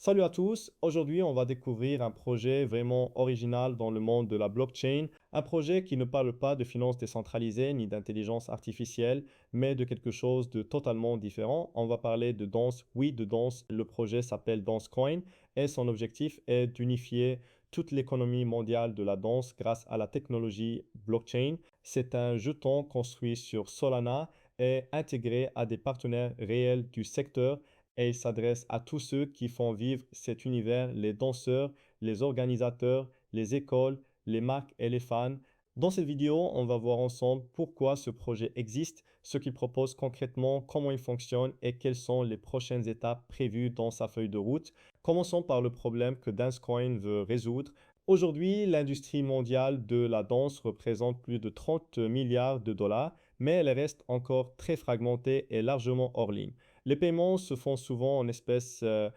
Salut à tous, aujourd'hui on va découvrir un projet vraiment original dans le monde de la blockchain, un projet qui ne parle pas de finances décentralisées ni d'intelligence artificielle, mais de quelque chose de totalement différent. On va parler de Danse, oui de Danse, le projet s'appelle Dancecoin et son objectif est d'unifier toute l'économie mondiale de la danse grâce à la technologie blockchain. C'est un jeton construit sur Solana et intégré à des partenaires réels du secteur et il s'adresse à tous ceux qui font vivre cet univers, les danseurs, les organisateurs, les écoles, les marques et les fans. Dans cette vidéo, on va voir ensemble pourquoi ce projet existe, ce qu'il propose concrètement, comment il fonctionne et quelles sont les prochaines étapes prévues dans sa feuille de route. Commençons par le problème que Dancecoin veut résoudre. Aujourd'hui, l'industrie mondiale de la danse représente plus de 30 milliards de dollars, mais elle reste encore très fragmentée et largement hors ligne. Les paiements se font souvent en espèces. Euh,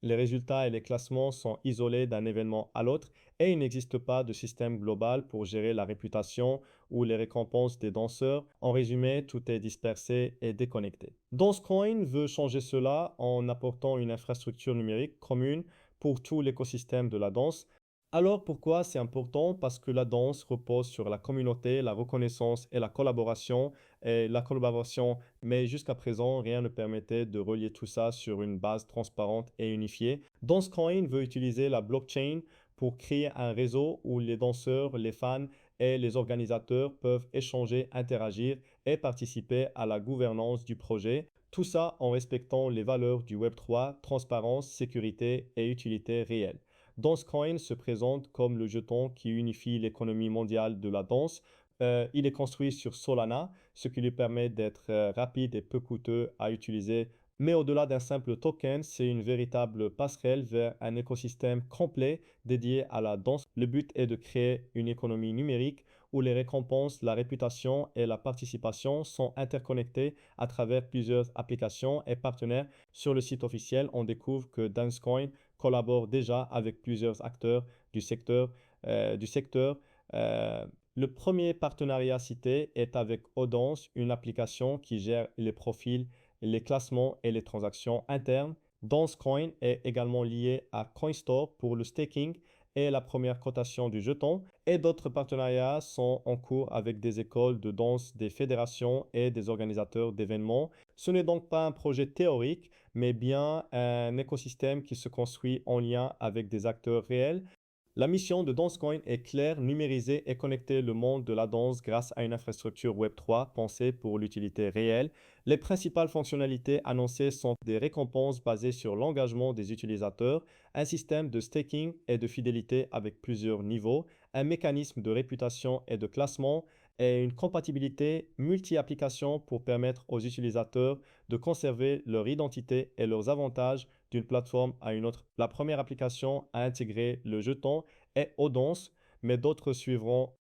les résultats et les classements sont isolés d'un événement à l'autre et il n'existe pas de système global pour gérer la réputation ou les récompenses des danseurs. En résumé, tout est dispersé et déconnecté. Dancecoin veut changer cela en apportant une infrastructure numérique commune pour tout l'écosystème de la danse. Alors pourquoi c'est important? Parce que la danse repose sur la communauté, la reconnaissance et la collaboration. Et la collaboration, mais jusqu'à présent, rien ne permettait de relier tout ça sur une base transparente et unifiée. Dancecoin veut utiliser la blockchain pour créer un réseau où les danseurs, les fans et les organisateurs peuvent échanger, interagir et participer à la gouvernance du projet. Tout ça en respectant les valeurs du Web3, transparence, sécurité et utilité réelle. Dancecoin se présente comme le jeton qui unifie l'économie mondiale de la danse. Il est construit sur Solana, ce qui lui permet d'être rapide et peu coûteux à utiliser. Mais au-delà d'un simple token, c'est une véritable passerelle vers un écosystème complet dédié à la danse. Le but est de créer une économie numérique où les récompenses, la réputation et la participation sont interconnectées à travers plusieurs applications et partenaires. Sur le site officiel, on découvre que Dancecoin collabore déjà avec plusieurs acteurs du secteur. Du secteur. Euh, le premier partenariat cité est avec Odance, une application qui gère les profils, les classements et les transactions internes. Dancecoin est également lié à Coinstore pour le staking et la première cotation du jeton. Et d'autres partenariats sont en cours avec des écoles de danse, des fédérations et des organisateurs d'événements. Ce n'est donc pas un projet théorique, mais bien un écosystème qui se construit en lien avec des acteurs réels. La mission de Dancecoin est claire, numériser et connecter le monde de la danse grâce à une infrastructure Web3 pensée pour l'utilité réelle. Les principales fonctionnalités annoncées sont des récompenses basées sur l'engagement des utilisateurs, un système de staking et de fidélité avec plusieurs niveaux, un mécanisme de réputation et de classement, et une compatibilité multi-applications pour permettre aux utilisateurs de conserver leur identité et leurs avantages d'une plateforme à une autre. La première application a intégré le jeton et Odonce, mais d'autres suivront.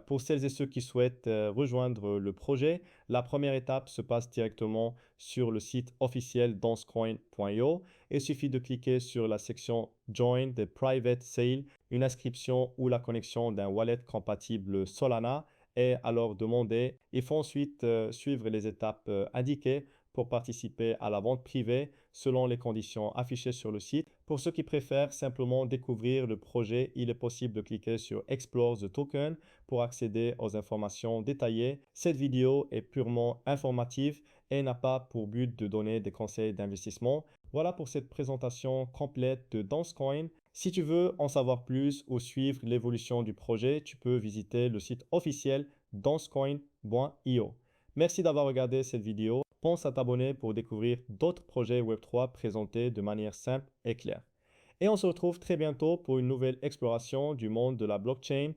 Pour celles et ceux qui souhaitent rejoindre le projet, la première étape se passe directement sur le site officiel dancecoin.io. Il suffit de cliquer sur la section Join the Private Sale, une inscription ou la connexion d'un wallet compatible Solana et alors demander. Il faut ensuite suivre les étapes indiquées pour participer à la vente privée selon les conditions affichées sur le site. Pour ceux qui préfèrent simplement découvrir le projet, il est possible de cliquer sur Explore the Token pour accéder aux informations détaillées. Cette vidéo est purement informative et n'a pas pour but de donner des conseils d'investissement. Voilà pour cette présentation complète de Dancecoin. Si tu veux en savoir plus ou suivre l'évolution du projet, tu peux visiter le site officiel dancecoin.io. Merci d'avoir regardé cette vidéo. Pense à t'abonner pour découvrir d'autres projets Web3 présentés de manière simple et claire. Et on se retrouve très bientôt pour une nouvelle exploration du monde de la blockchain.